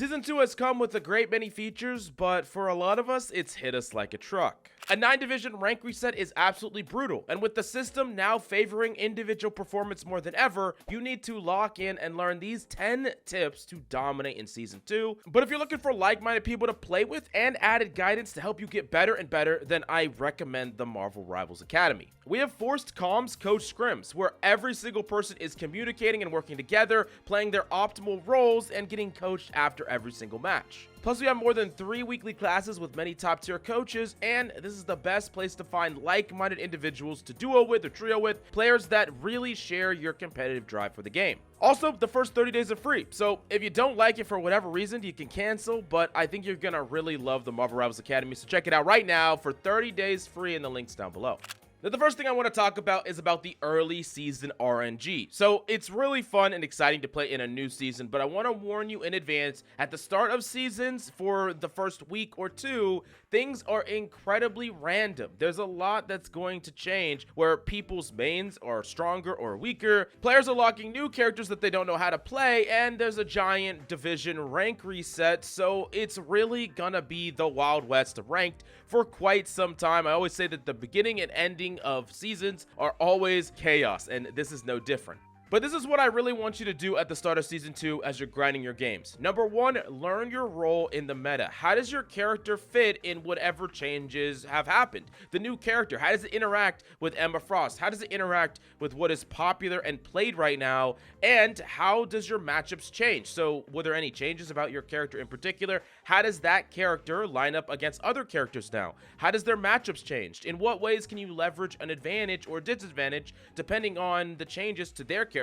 Season 2 has come with a great many features, but for a lot of us, it's hit us like a truck. A 9-division rank reset is absolutely brutal, and with the system now favoring individual performance more than ever, you need to lock in and learn these 10 tips to dominate in Season 2. But if you're looking for like-minded people to play with and added guidance to help you get better and better, then I recommend the Marvel Rivals Academy. We have forced comms coach scrims, where every single person is communicating and working together, playing their optimal roles, and getting coached after every single match. Plus, we have more than 3 weekly classes with many top-tier coaches, and this is the best place to find like-minded individuals to duo with or trio with, players that really share your competitive drive for the game. Also, the first 30 days are free, so if you don't like it for whatever reason, you can cancel, but I think you're gonna really love the Marvel Rivals Academy, so check it out right now for 30 days free in the links down below. Now, the first thing I want to talk about is about the early season RNG. So it's really fun and exciting to play in a new season, but I want to warn you in advance, at the start of seasons for the first week or two, things are incredibly random. There's a lot that's going to change where people's mains are stronger or weaker, players are locking new characters that they don't know how to play, and there's a giant division rank reset, so it's really gonna be the Wild West of ranked for quite some time. I always say that the beginning and ending of seasons are always chaos, and this is no different. But this is what I really want you to do at the start of Season 2 as you're grinding your games. Number 1, learn your role in the meta. How does your character fit in whatever changes have happened? The new character, how does it interact with Emma Frost? How does it interact with what is popular and played right now? And how does your matchups change? So were there any changes about your character in particular? How does that character line up against other characters now? How does their matchups change? In what ways can you leverage an advantage or disadvantage depending on the changes to their character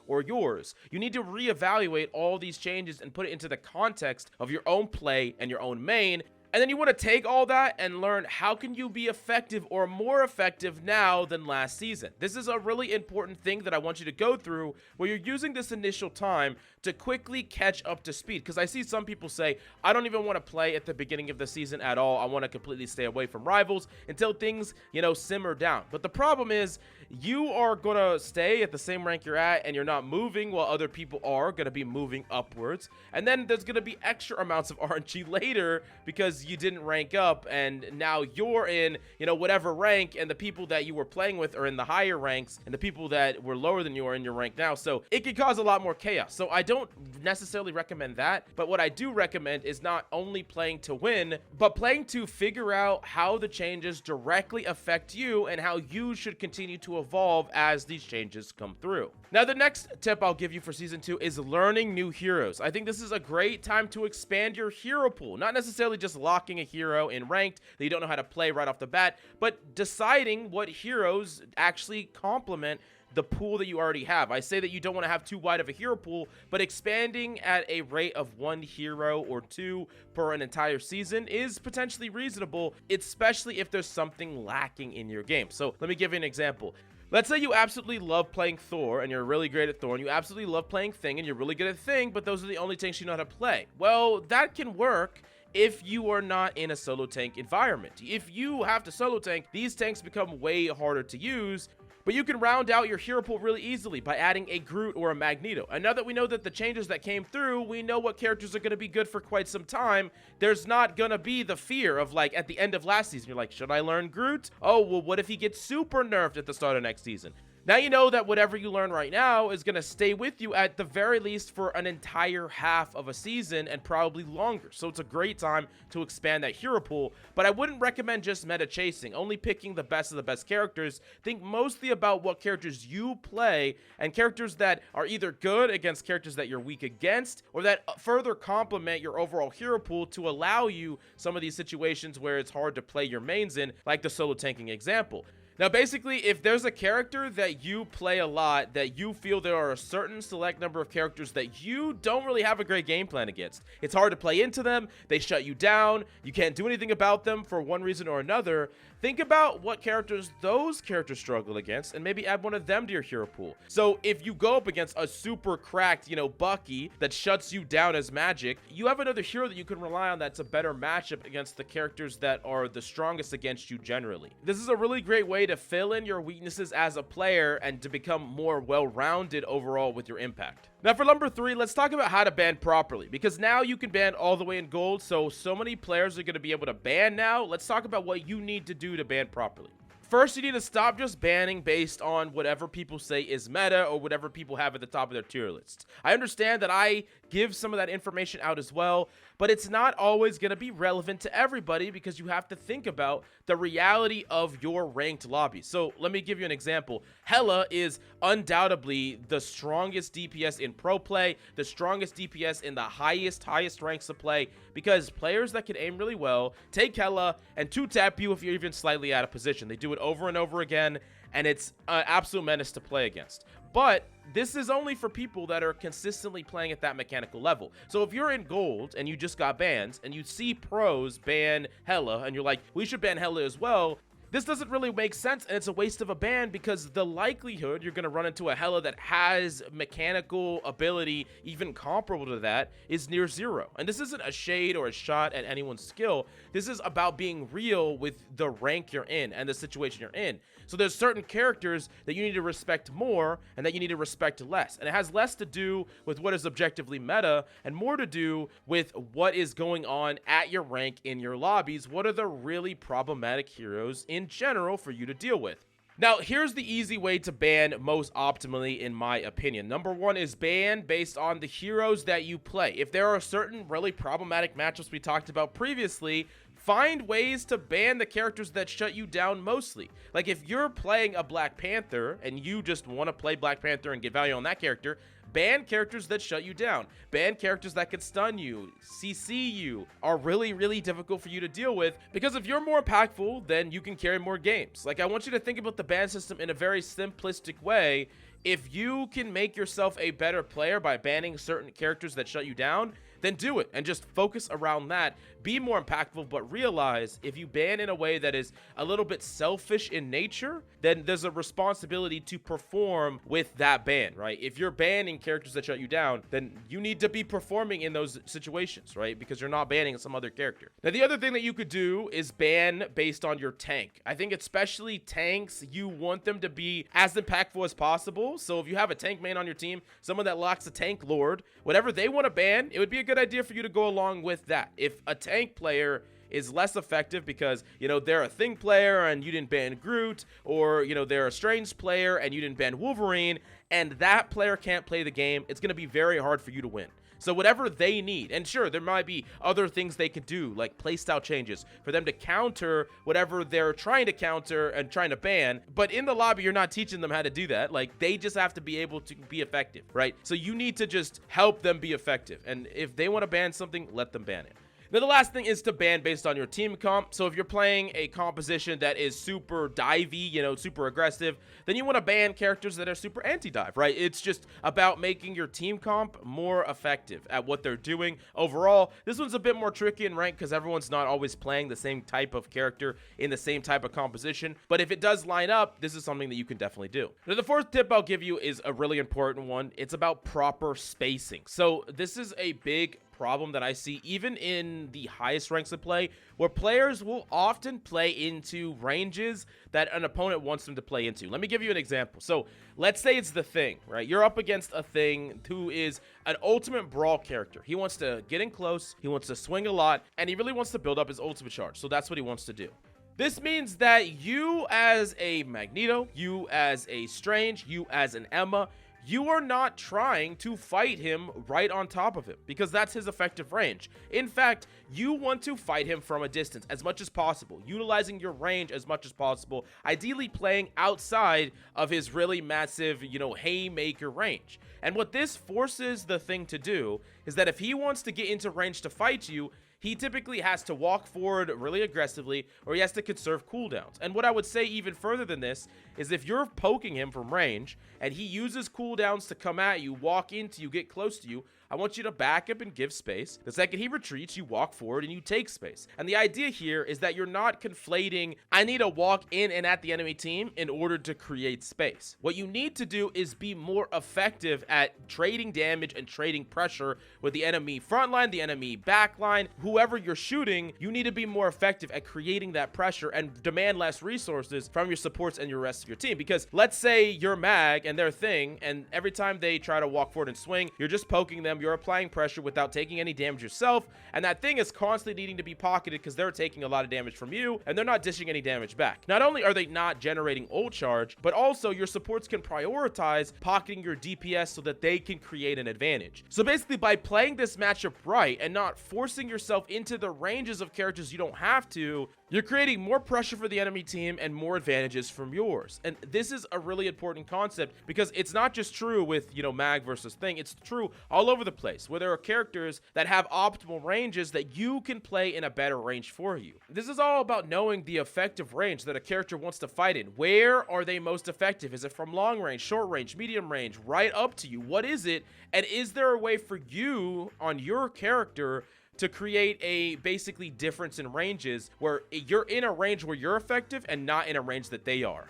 or yours? You need to reevaluate all these changes and put it into the context of your own play and your own main. And then you want to take all that and learn how can you be effective or more effective now than last season. This is a really important thing that I want you to go through where you're using this initial time to quickly catch up to speed. Because I see some people say, I don't even want to play at the beginning of the season at all. I want to completely stay away from rivals until things, simmer down. But the problem is you are going to stay at the same rank you're at and you're not moving while other people are going to be moving upwards. And then there's going to be extra amounts of RNG later because you didn't rank up and now you're in whatever rank, and the people that you were playing with are in the higher ranks and the people that were lower than you are in your rank now. So it can cause a lot more chaos. So I don't necessarily recommend that, but what I do recommend is not only playing to win, but playing to figure out how the changes directly affect you and how you should continue to evolve as these changes come through. Now, the next tip I'll give you for Season 2 is learning new heroes. I think this is a great time to expand your hero pool, not necessarily just locking a hero in ranked that you don't know how to play right off the bat, but deciding what heroes actually complement the pool that you already have. I say that you don't want to have too wide of a hero pool, but expanding at a rate of 1 hero or 2 per an entire season is potentially reasonable, especially if there's something lacking in your game. So let me give you an example. Let's say you absolutely love playing Thor and you're really great at Thor, and you absolutely love playing Thing and you're really good at Thing, but those are the only tanks you know how to play. Well, that can work if you are not in a solo tank environment. If you have to solo tank, these tanks become way harder to use, but you can round out your hero pool really easily by adding a Groot or a Magneto. And now that we know that the changes that came through, we know what characters are going to be good for quite some time. There's not going to be the fear of, like, at the end of last season, you're like, should I learn Groot? Oh, well, what if he gets super nerfed at the start of next season? Now you know that whatever you learn right now is going to stay with you at the very least for an entire half of a season and probably longer. So it's a great time to expand that hero pool, but I wouldn't recommend just meta chasing, only picking the best of the best characters. Think mostly about what characters you play and characters that are either good against characters that you're weak against or that further complement your overall hero pool to allow you some of these situations where it's hard to play your mains in, like the solo tanking example. Now, basically, if there's a character that you play a lot, that you feel there are a certain select number of characters that you don't really have a great game plan against, it's hard to play into them, they shut you down, you can't do anything about them for one reason or another, think about what characters those characters struggle against and maybe add one of them to your hero pool. So if you go up against a super cracked, Bucky that shuts you down as magic, you have another hero that you can rely on that's a better matchup against the characters that are the strongest against you generally. This is a really great way to fill in your weaknesses as a player and to become more well-rounded overall with your impact. Now for number 3, let's talk about how to ban properly, because now you can ban all the way in gold, so many players are going to be able to ban now. Let's talk about what you need to do to ban properly. First, you need to stop just banning based on whatever people say is meta or whatever people have at the top of their tier lists. I understand that I give some of that information out as well, but it's not always going to be relevant to everybody because you have to think about the reality of your ranked lobby. So let me give you an example. Hela is undoubtedly the strongest DPS in pro play, the strongest DPS in the highest ranks of play, because players that can aim really well take Hela and 2-tap you if you're even slightly out of position. They do it over and over again, and it's an absolute menace to play against. But this is only for people that are consistently playing at that mechanical level. So if you're in gold and you just got bans and you see pros ban Hela and you're like, we should ban Hela as well, this doesn't really make sense, and it's a waste of a ban because the likelihood you're going to run into a Hela that has mechanical ability even comparable to that is near zero. And this isn't a shade or a shot at anyone's skill. This is about being real with the rank you're in and the situation you're in. So there's certain characters that you need to respect more and that you need to respect less. And it has less to do with what is objectively meta and more to do with what is going on at your rank in your lobbies. What are the really problematic heroes in general for you to deal with? Now, here's the easy way to ban most optimally, in my opinion. Number 1 is ban based on the heroes that you play. If there are certain really problematic matchups we talked about previously, find ways to ban the characters that shut you down mostly. Like if you're playing a Black Panther and you just want to play Black Panther and get value on that character, ban characters that shut you down. Ban characters that could stun you, CC you, are really difficult for you to deal with, because if you're more impactful, then you can carry more games. Like, I want you to think about the ban system in a very simplistic way. If you can make yourself a better player by banning certain characters that shut you down, then do it and just focus around that. Be more impactful, but realize if you ban in a way that is a little bit selfish in nature, then there's a responsibility to perform with that ban, right? If you're banning characters that shut you down, then you need to be performing in those situations, right? Because you're not banning some other character. Now, the other thing that you could do is ban based on your tank. I think especially tanks, you want them to be as impactful as possible. So if you have a tank main on your team, someone that locks a tank lord, whatever they want to ban, it would be a good idea for you to go along with that. If a tank player is less effective because, they're a Thing player and you didn't ban Groot, or, they're a Strange player and you didn't ban Wolverine, and that player can't play the game, it's going to be very hard for you to win. So whatever they need, and sure, there might be other things they can do, like playstyle changes, for them to counter whatever they're trying to counter and trying to ban, but in the lobby, you're not teaching them how to do that. Like, they just have to be able to be effective, right? So you need to just help them be effective, and if they want to ban something, let them ban it. Now, the last thing is to ban based on your team comp. So if you're playing a composition that is super divey, super aggressive, then you want to ban characters that are super anti-dive, right? It's just about making your team comp more effective at what they're doing. Overall, this one's a bit more tricky in rank because everyone's not always playing the same type of character in the same type of composition. But if it does line up, this is something that you can definitely do. Now, the fourth tip I'll give you is a really important one. It's about proper spacing. So this is a big problem that I see even in the highest ranks of play, where players will often play into ranges that an opponent wants them to play into. Let me give you an example. So let's say it's the Thing, right? You're up against a Thing who is an ultimate brawl character. He wants to get in close, he wants to swing a lot, and he really wants to build up his ultimate charge. So that's what he wants to do. This means that you as a Magneto, you as a Strange, you as an Emma, you are not trying to fight him right on top of him because that's his effective range. In fact, you want to fight him from a distance as much as possible, utilizing your range as much as possible, ideally playing outside of his really massive, haymaker range. And what this forces the Thing to do is that if he wants to get into range to fight you, he typically has to walk forward really aggressively, or he has to conserve cooldowns. And what I would say even further than this is if you're poking him from range and he uses cooldowns to come at you, walk into you, get close to you, I want you to back up and give space. The second he retreats, you walk forward and you take space. And the idea here is that you're not conflating, I need to walk in and at the enemy team in order to create space. What you need to do is be more effective at trading damage and trading pressure with the enemy front line, the enemy back line, whoever you're shooting. You need to be more effective at creating that pressure and demand less resources from your supports and your rest of your team. Because let's say you're mag and their thing, and every time they try to walk forward and swing, you're just poking them, you're applying pressure without taking any damage yourself, and that thing is constantly needing to be pocketed because they're taking a lot of damage from you and they're not dishing any damage back. Not only are they not generating ult charge, but also your supports can prioritize pocketing your DPS so that they can create an advantage. So basically, by playing this matchup right and not forcing yourself into the ranges of characters you don't have to, you're creating more pressure for the enemy team and more advantages from yours. And this is a really important concept because it's not just true with, mag versus thing. It's true all over the place where there are characters that have optimal ranges that you can play in a better range for you. This is all about knowing the effective range that a character wants to fight in. Where are they most effective? Is it from long range, short range, medium range, right up to you? What is it? And is there a way for you on your character to create a basically difference in ranges where you're in a range where you're effective and not in a range that they are?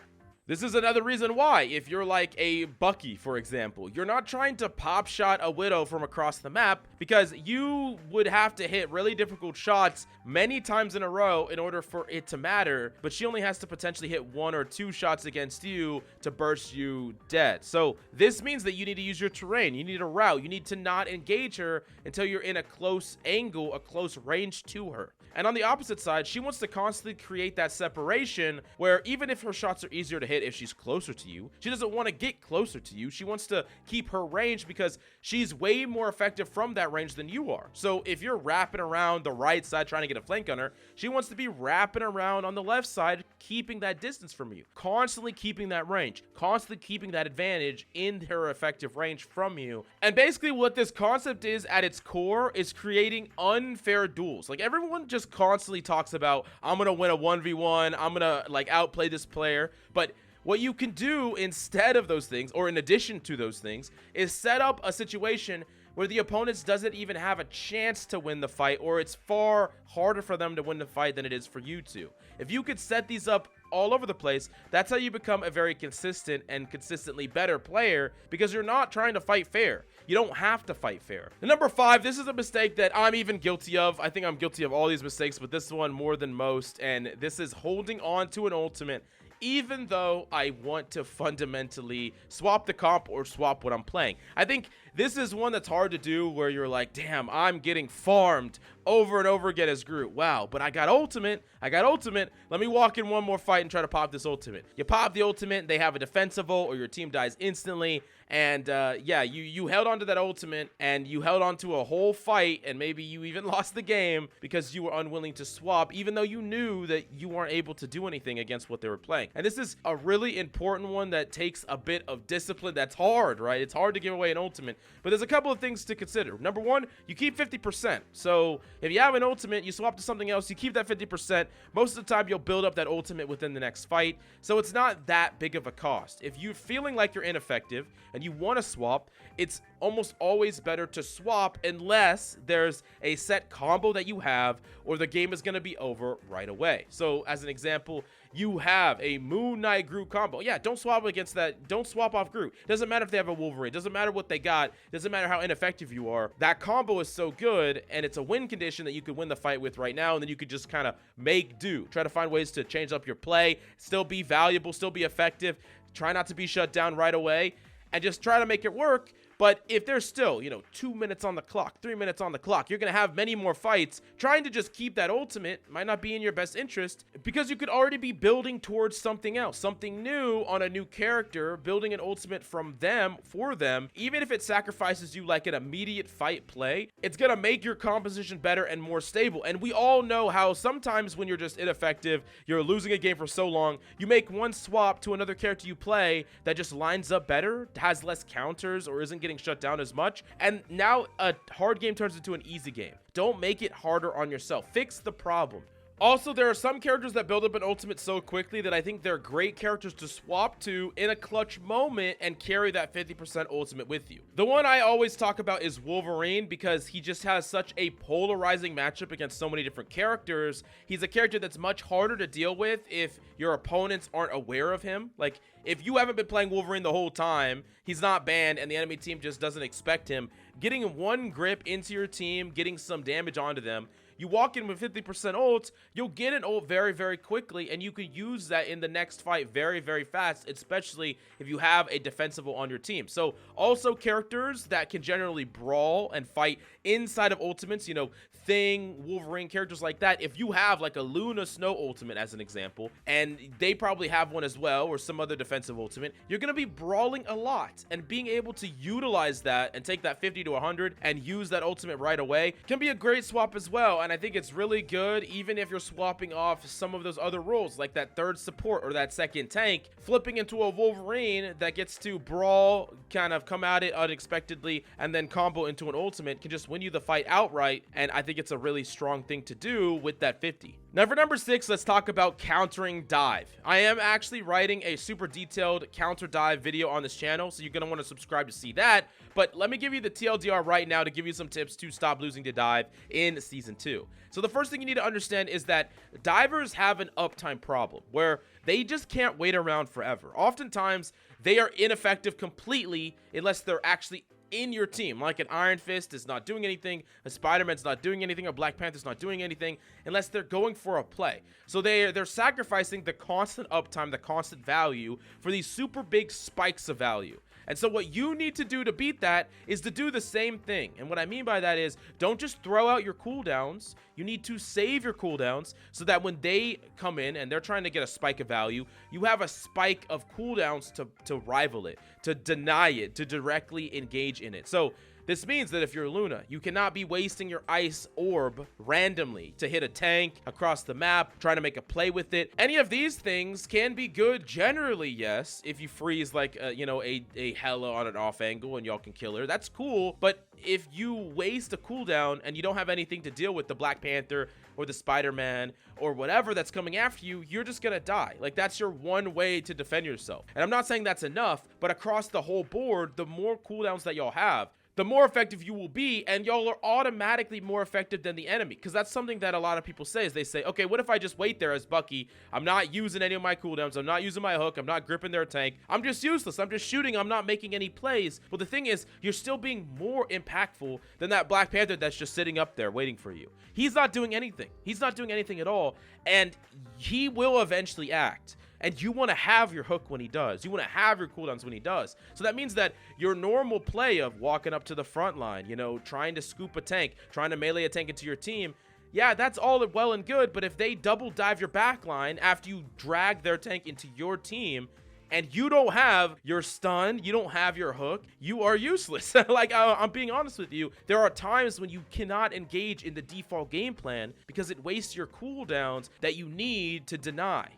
This is another reason why, if you're like a Bucky, for example, you're not trying to pop shot a Widow from across the map because you would have to hit really difficult shots many times in a row in order for it to matter, but she only has to potentially hit 1 or 2 shots against you to burst you dead. So this means that you need to use your terrain, you need a route, you need to not engage her until you're in a close angle, a close range to her. And on the opposite side, she wants to constantly create that separation where even if her shots are easier to hit if she's closer to you, she doesn't want to get closer to you. She wants to keep her range because she's way more effective from that range than you are. So if you're wrapping around the right side trying to get a flank on her, she wants to be wrapping around on the left side, keeping that distance from you, constantly keeping that range, constantly keeping that advantage in her effective range from you. And basically what this concept is at its core is creating unfair duels. Like everyone just constantly talks about, I'm gonna win a 1v1, I'm gonna outplay this player, but what you can do instead of those things, or in addition to those things, is set up a situation where the opponents doesn't even have a chance to win the fight, or it's far harder for them to win the fight than it is for you to. If you could set these up all over the place, that's how you become a very consistent and consistently better player, because you're not trying to fight fair. You don't have to fight fair. And number 5, this is a mistake that I'm even guilty of. I think I'm guilty of all these mistakes, but this one more than most, and this is holding on to an ultimate even though I want to fundamentally swap the comp or swap what I'm playing. I think this is one that's hard to do where you're like, damn, I'm getting farmed over and over again as Groot. Wow, but I got ultimate. Let me walk in one more fight and try to pop this ultimate. You pop the ultimate, they have a defensive ult, or your team dies instantly. And yeah, you held on to that ultimate and you held on to a whole fight, and maybe you even lost the game because you were unwilling to swap, even though you knew that you weren't able to do anything against what they were playing. And this is a really important one that takes a bit of discipline. That's hard, right? It's hard to give away an ultimate, but there's a couple of things to consider. Number 1, you keep 50%. So if you have an ultimate, you swap to something else, you keep that 50%. Most of the time, you'll build up that ultimate within the next fight. So it's not that big of a cost. If you're feeling like you're ineffective and you want to swap, it's almost always better to swap unless there's a set combo that you have or the game is going to be over right away. So as an example, you have a Moon Knight Groot combo. Yeah, don't swap against that. Don't swap off Groot. Doesn't matter if they have a Wolverine. Doesn't matter what they got. Doesn't matter how ineffective you are. That combo is so good, and it's a win condition that you could win the fight with right now, and then you could just kind of make do. Try to find ways to change up your play, still be valuable, still be effective. Try not to be shut down right away, and just try to make it work. But if there's still, 2 minutes on the clock, 3 minutes on the clock, you're going to have many more fights. Trying to just keep that ultimate might not be in your best interest because you could already be building towards something else, something new on a new character, building an ultimate from them, for them. Even if it sacrifices you like an immediate fight play, it's going to make your composition better and more stable. And we all know how sometimes when you're just ineffective, you're losing a game for so long, you make one swap to another character you play that just lines up better, has less counters, or isn't getting shut down as much, and now a hard game turns into an easy game. Don't make it harder on yourself. Fix the problem. Also, there are some characters that build up an ultimate so quickly that I think they're great characters to swap to in a clutch moment and carry that 50% ultimate with you. The one I always talk about is Wolverine, because he just has such a polarizing matchup against so many different characters. He's a character that's much harder to deal with if your opponents aren't aware of him. Like, if you haven't been playing Wolverine the whole time, he's not banned, and the enemy team just doesn't expect him. Getting one grip into your team, getting some damage onto them, you walk in with 50% ult, you'll get an ult very, very quickly, and you can use that in the next fight very, very fast, especially if you have a defensible on your team. So also characters that can generally brawl and fight inside of ultimates, you know, Thing, Wolverine, characters like that. If you have like a Luna Snow ultimate as an example, and they probably have one as well, or some other defensive ultimate, you're going to be brawling a lot, and being able to utilize that and take that 50 to 100 and use that ultimate right away can be a great swap as well. And I think it's really good even if you're swapping off some of those other roles, like that third support or that second tank, flipping into a Wolverine that gets to brawl, kind of come at it unexpectedly, and then combo into an ultimate can just win you the fight outright. And I think it's a really strong thing to do with that 50. Now for number 6, let's talk about countering dive. I am actually writing a super detailed counter dive video on this channel, so you're going to want to subscribe to see that. But let me give you the TLDR right now to give you some tips to stop losing to dive in season 2. So the first thing you need to understand is that divers have an uptime problem where they just can't wait around forever. Oftentimes they are ineffective completely unless they're actually in your team. Like an Iron Fist is not doing anything, a Spider-Man's not doing anything, a Black Panther's not doing anything unless they're going for a play. So they're sacrificing the constant uptime, the constant value for these super big spikes of value. And so what you need to do to beat that is to do the same thing. And what I mean by that is, don't just throw out your cooldowns. You need to save your cooldowns so that when they come in and they're trying to get a spike of value, you have a spike of cooldowns to rival it, to deny it, to directly engage in it. So this means that if you're Luna, you cannot be wasting your ice orb randomly to hit a tank across the map, trying to make a play with it. Any of these things can be good generally, yes, if you freeze like, you know, a Hela on an off angle and y'all can kill her. That's cool, but if you waste a cooldown and you don't have anything to deal with the Black Panther or the Spider-Man or whatever that's coming after you, you're just gonna die. Like, that's your one way to defend yourself. And I'm not saying that's enough, but across the whole board, the more cooldowns that y'all have, the more effective you will be, and y'all are automatically more effective than the enemy. Because that's something that a lot of people say, is they say, okay, what if I just wait there as Bucky? I'm not using any of my cooldowns, I'm not using my hook, I'm not gripping their tank, I'm just useless, I'm just shooting, I'm not making any plays. Well, the thing is, you're still being more impactful than that Black Panther that's just sitting up there waiting for you. He's not doing anything. He's not doing anything at all, and he will eventually act. And you want to have your hook when he does. You want to have your cooldowns when he does. So that means that your normal play of walking up to the front line, you know, trying to scoop a tank, trying to melee a tank into your team, yeah, that's all well and good. But if they double dive your back line after you drag their tank into your team, and you don't have your stun, you don't have your hook, you are useless. Like, I'm being honest with you. There are times when you cannot engage in the default game plan because it wastes your cooldowns that you need to deny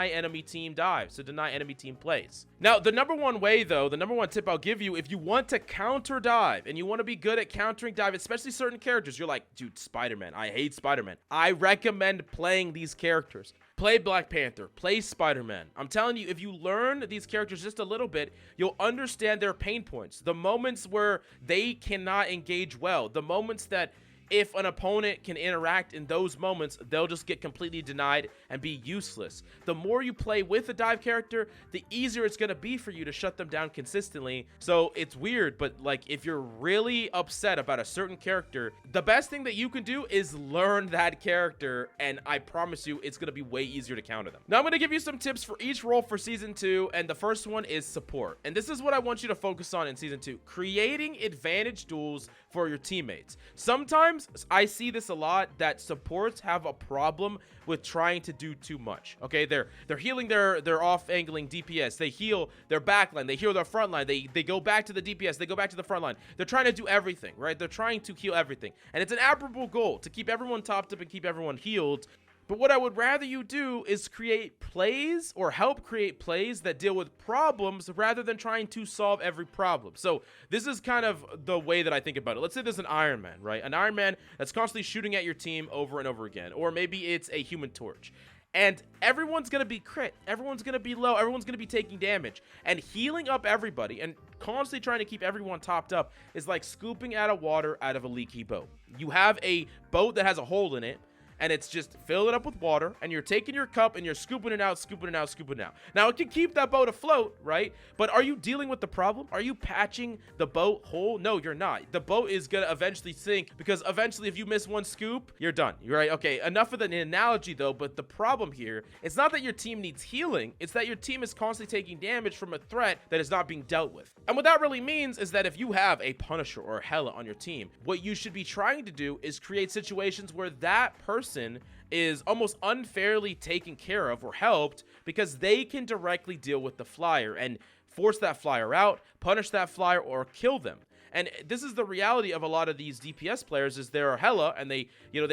enemy team dives, to deny enemy team plays. Now, the number one way, though, the number one tip I'll give you, if you want to counter dive and you want to be good at countering dive, especially certain characters, you're like, dude, Spider-Man, I hate Spider-Man. I recommend playing these characters. Play Black Panther, play Spider-Man. I'm telling you, if you learn these characters just a little bit, you'll understand their pain points. The moments where they cannot engage well, the moments that if an opponent can interact in those moments, they'll just get completely denied and be useless. The more you play with a dive character, the easier it's going to be for you to shut them down consistently. So it's weird, but like, if you're really upset about a certain character, the best thing that you can do is learn that character, and I promise you it's going to be way easier to counter them. Now I'm going to give you some tips for each role for season 2, and the first one is support. And this is what I want you to focus on in season 2: creating advantage duels for your teammates. Sometimes I see this a lot, that supports have a problem with trying to do too much. Okay, they're healing their off-angling DPS, they heal their backline, they heal their front line, they go back to the DPS, they go back to the front line. They're trying to do everything, right? They're trying to heal everything, and it's an admirable goal to keep everyone topped up and keep everyone healed. But what I would rather you do is create plays or help create plays that deal with problems rather than trying to solve every problem. So this is kind of the way that I think about it. Let's say there's an Iron Man, right? An Iron Man that's constantly shooting at your team over and over again. Or maybe it's a Human Torch. And everyone's going to be crit. Everyone's going to be low. Everyone's going to be taking damage. And healing up everybody and constantly trying to keep everyone topped up is like scooping out of water out of a leaky boat. You have a boat that has a hole in it, and it's just fill it up with water, and you're taking your cup and you're scooping it out, scooping it out, scooping it out. Now, it can keep that boat afloat, right? But are you dealing with the problem? Are you patching the boat whole? No, you're not. The boat is going to eventually sink, because eventually if you miss one scoop, you're done. You're right. Okay, enough of the analogy though, but the problem here, it's not that your team needs healing, it's that your team is constantly taking damage from a threat that is not being dealt with. And what that really means is that if you have a Punisher or a Hela on your team, what you should be trying to do is create situations where that person is almost unfairly taken care of or helped, because they can directly deal with the flyer and force that flyer out, punish that flyer, or kill them. And this is the reality of a lot of these DPS players, is they're a Hela and they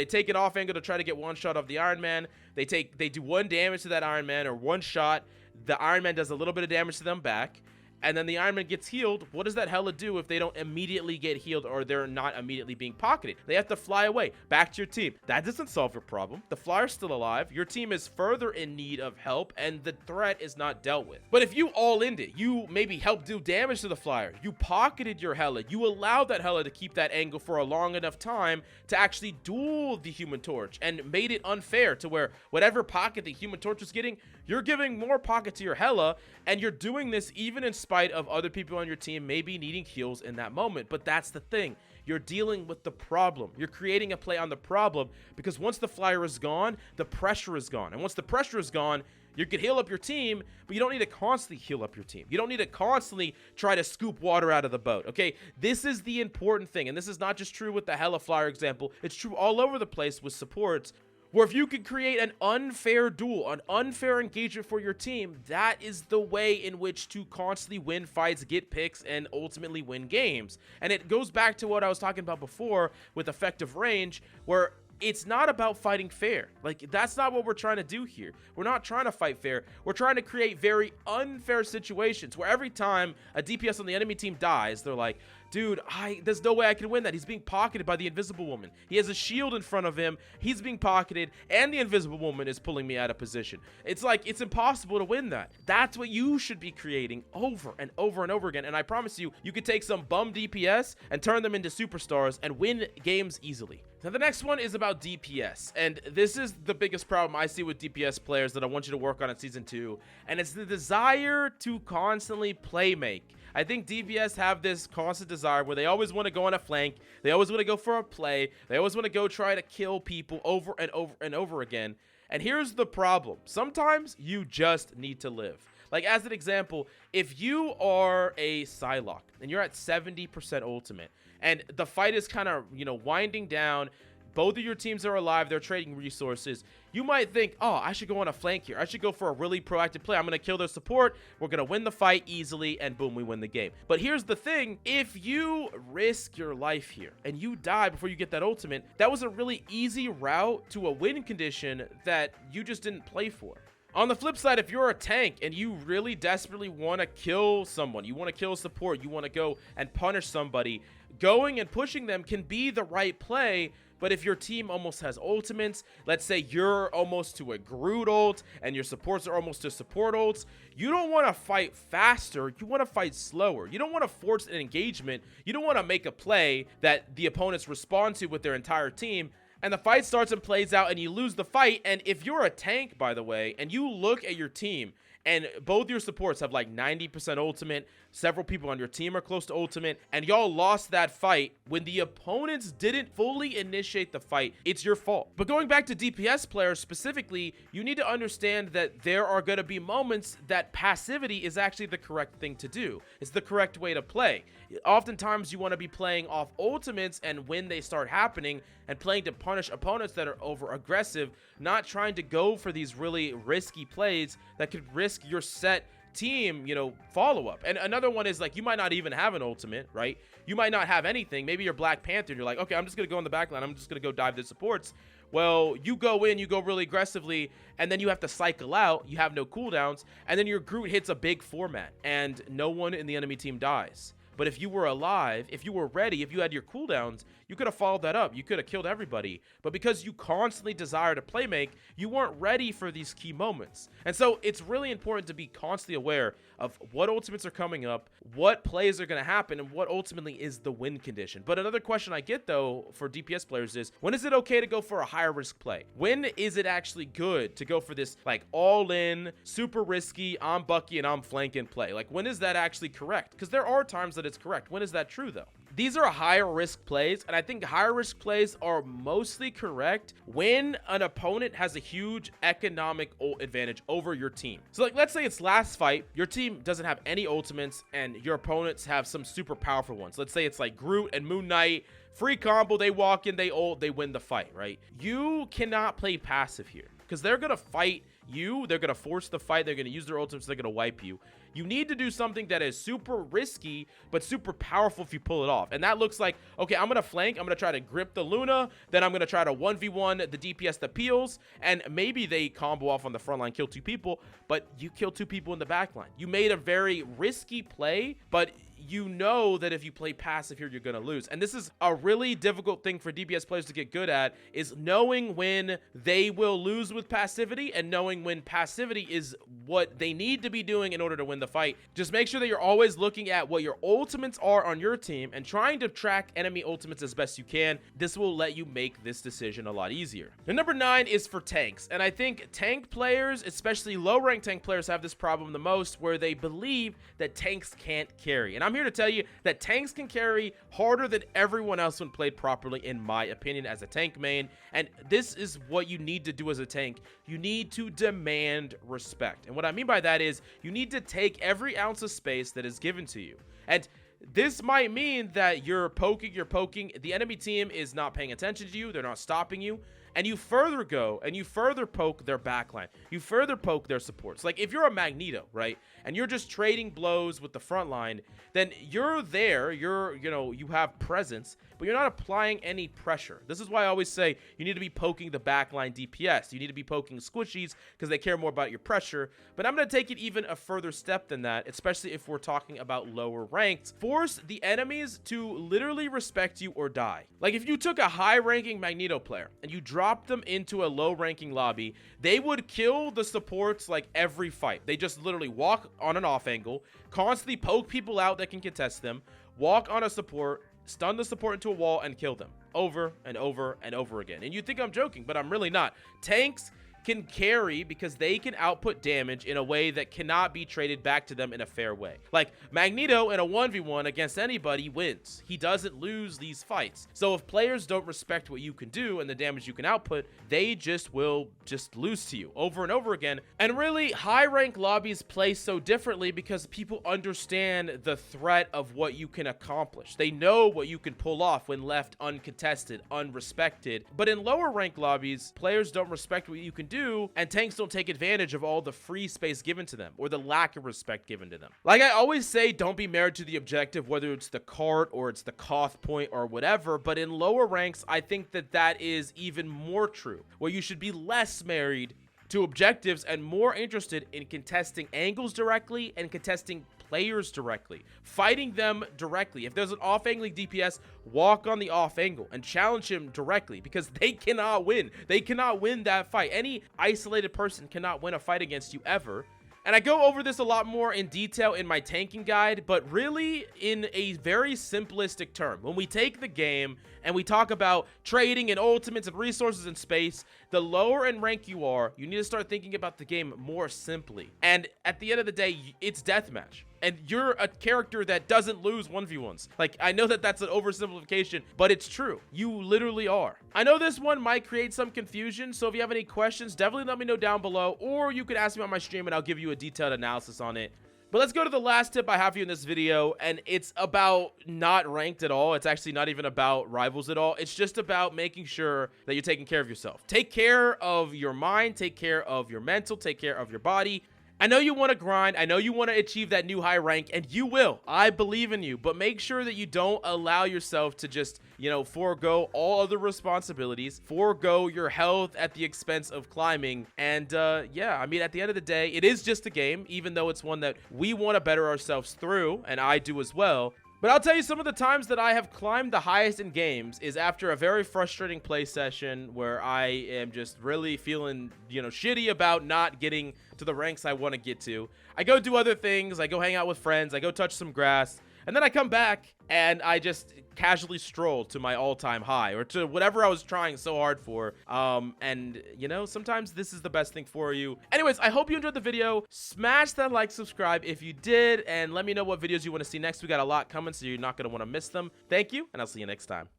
take it off angle to try to get one shot of the Iron Man. They do one damage to that Iron Man, or one shot. The Iron Man does a little bit of damage to them back, and then the Iron Man gets healed. What does that Hela do if they don't immediately get healed, or they're not immediately being pocketed? They have to fly away back to your team. That doesn't solve your problem. The Flyer's still alive. Your team is further in need of help, and the threat is not dealt with. But if you all-in'd it, you maybe helped do damage to the Flyer, you pocketed your Hela, you allowed that Hela to keep that angle for a long enough time to actually duel the Human Torch, and made it unfair to where whatever pocket the Human Torch was getting, you're giving more pocket to your Hela, and you're doing this even in spite of other people on your team maybe needing heals in that moment. But that's the thing. You're dealing with the problem. You're creating a play on the problem, because once the Flyer is gone, the pressure is gone. And once the pressure is gone, you can heal up your team, but you don't need to constantly heal up your team. You don't need to constantly try to scoop water out of the boat, okay? This is the important thing, and this is not just true with the Hela Flyer example. It's true all over the place with supports, where if you can create an unfair duel, an unfair engagement for your team, that is the way in which to constantly win fights, get picks, and ultimately win games. And it goes back to what I was talking about before with effective range, where it's not about fighting fair. Like, that's not what we're trying to do here. We're not trying to fight fair. We're trying to create very unfair situations where every time a DPS on the enemy team dies, they're like, dude, there's no way I can win that. He's being pocketed by the Invisible Woman. He has a shield in front of him. He's being pocketed, and the Invisible Woman is pulling me out of position. It's like, it's impossible to win that. That's what you should be creating over and over and over again. And I promise you, you could take some bum DPS and turn them into superstars and win games easily. Now, the next one is about DPS, and this is the biggest problem I see with DPS players that I want you to work on in Season 2, and it's the desire to constantly play make. I think DPS have this constant desire where they always want to go on a flank, they always want to go for a play, they always want to go try to kill people over and over and over again. And here's the problem. Sometimes you just need to live. Like, as an example, if you are a Psylocke and you're at 70% ultimate, and the fight is kind of, winding down, both of your teams are alive, they're trading resources, you might think, oh, I should go on a flank here. I should go for a really proactive play. I'm going to kill their support. We're going to win the fight easily, and boom, we win the game. But here's the thing. If you risk your life here and you die before you get that ultimate, that was a really easy route to a win condition that you just didn't play for. On the flip side, if you're a tank and you really desperately want to kill someone, you want to kill support, you want to go and punish somebody, going and pushing them can be the right play. But if your team almost has ultimates, let's say you're almost to a Groot ult and your supports are almost to support ults, you don't want to fight faster, you want to fight slower. You don't want to force an engagement, you don't want to make a play that the opponents respond to with their entire team, and the fight starts and plays out and you lose the fight. And if you're a tank, by the way, and you look at your team and both your supports have like 90% ultimate, several people on your team are close to ultimate, and y'all lost that fight when the opponents didn't fully initiate the fight, it's your fault. But going back to DPS players specifically, you need to understand that there are going to be moments that passivity is actually the correct thing to do. It's the correct way to play. Oftentimes you want to be playing off ultimates, and when they start happening, and playing to punish opponents that are over aggressive, not trying to go for these really risky plays that could risk your set team, you know, follow up. And another one is like, you might not even have an ultimate, right? You might not have anything. Maybe you're Black Panther and you're like, okay, I'm just going to go in the back line. I'm just going to go dive the supports. Well, you go in, you go really aggressively, and then you have to cycle out. You have no cooldowns, and then your Groot hits a big format, and no one in the enemy team dies. But if you were alive, if you were ready, if you had your cooldowns, you could have followed that up. You could have killed everybody. But because you constantly desire to play make, you weren't ready for these key moments. And so it's really important to be constantly aware of what ultimates are coming up, what plays are going to happen, and what ultimately is the win condition. But another question I get, though, for DPS players is, when is it okay to go for a higher risk play? When is it actually good to go for this, like, all-in, super risky, I'm Bucky and I'm flanking play? Like, when is that actually correct? Because there are times that it's correct. When is that true, though? These are higher risk plays, and I think higher risk plays are mostly correct when an opponent has a huge economic advantage over your team. So like, let's say it's last fight, your team doesn't have any ultimates and your opponents have some super powerful ones. Let's say it's like Groot and Moon Knight, free combo, they walk in, they ult, they win the fight, right? You cannot play passive here because they're gonna fight you, they're gonna force the fight, they're gonna use their ultimates, they're gonna wipe you. You need to do something that is super risky but super powerful if you pull it off. And that looks like, okay, I'm gonna flank, I'm gonna try to grip the Luna, then I'm gonna try to 1v1 the DPS that peels, and maybe they combo off on the front line, kill 2 people, but you kill 2 people in the back line. You made a very risky play, but you know that if you play passive here, you're going to lose. And this is a really difficult thing for DPS players to get good at, is knowing when they will lose with passivity and knowing when passivity is what they need to be doing in order to win the fight. Just make sure that you're always looking at what your ultimates are on your team and trying to track enemy ultimates as best you can. This will let you make this decision a lot easier. And number 9 is for tanks. And I think tank players, especially low rank tank players, have this problem the most, where they believe that tanks can't carry. And I'm here to tell you that tanks can carry harder than everyone else when played properly, in my opinion, as a tank main. And this is what you need to do as a tank. You need to demand respect. And what I mean by that is you need to take every ounce of space that is given to you. And this might mean that you're poking, the enemy team is not paying attention to you, they're not stopping you, and you further go and you further poke their backline, you further poke their supports. Like if you're a Magneto, right, and you're just trading blows with the front line, then you're there, you have presence, but you're not applying any pressure. This is why I always say you need to be poking the backline DPS. You need to be poking squishies because they care more about your pressure. But I'm going to take it even a further step than that, especially if we're talking about lower ranks. Force the enemies to literally respect you or die. Like if you took a high-ranking Magneto player and you dropped them into a low-ranking lobby, they would kill the supports like every fight. They just literally walk on an off angle, constantly poke people out that can contest them, walk on a support, stun the support into a wall, and kill them over and over and over again. And you think I'm joking, but I'm really not. Tanks can carry because they can output damage in a way that cannot be traded back to them in a fair way. Like Magneto in a 1v1 against anybody wins. He doesn't lose these fights. So if players don't respect what you can do and the damage you can output, they will lose to you over and over again. And really, high rank lobbies play so differently because people understand the threat of what you can accomplish. They know what you can pull off when left uncontested, unrespected. But in lower rank lobbies, players don't respect what you can do, and tanks don't take advantage of all the free space given to them or the lack of respect given to them. Like I always say, don't be married to the objective, whether it's the cart or it's the Koth point or whatever. But in lower ranks, I think that is even more true, where you should be less married to objectives and more interested in contesting angles directly and contesting players directly, fighting them directly. If there's an off-angling DPS, walk on the off angle and challenge him directly, because they cannot win. They cannot win that fight. Any isolated person cannot win a fight against you ever. And I go over this a lot more in detail in my tanking guide, but really in a very simplistic term. When we take the game and we talk about trading and ultimates and resources and space, the lower in rank you are, you need to start thinking about the game more simply. And at the end of the day, it's deathmatch. And you're a character that doesn't lose 1v1s. Like, I know that that's an oversimplification, but it's true. You literally are. I know this one might create some confusion, so if you have any questions, definitely let me know down below, or you could ask me on my stream and I'll give you a detailed analysis on it. But let's go to the last tip I have for you in this video, and it's about not ranked at all. It's actually not even about rivals at all. It's just about making sure that you're taking care of yourself. Take care of your mind, take care of your mental, take care of your body. I know you want to grind. I know you want to achieve that new high rank, and you will. I believe in you, but make sure that you don't allow yourself to just, you know, forego all other responsibilities, forego your health at the expense of climbing. And yeah, I mean, at the end of the day, it is just a game, even though it's one that we want to better ourselves through, and I do as well. But I'll tell you, some of the times that I have climbed the highest in games is after a very frustrating play session where I am just really feeling, you know, shitty about not getting to the ranks I want to get to. I go do other things. I go hang out with friends. I go touch some grass. And then I come back and I just casually stroll to my all-time high, or to whatever I was trying so hard for. And you know, sometimes this is the best thing for you. Anyways, I hope you enjoyed the video. Smash that like, subscribe if you did, and let me know what videos you want to see next. We got a lot coming, so you're not going to want to miss them. Thank you, and I'll see you next time.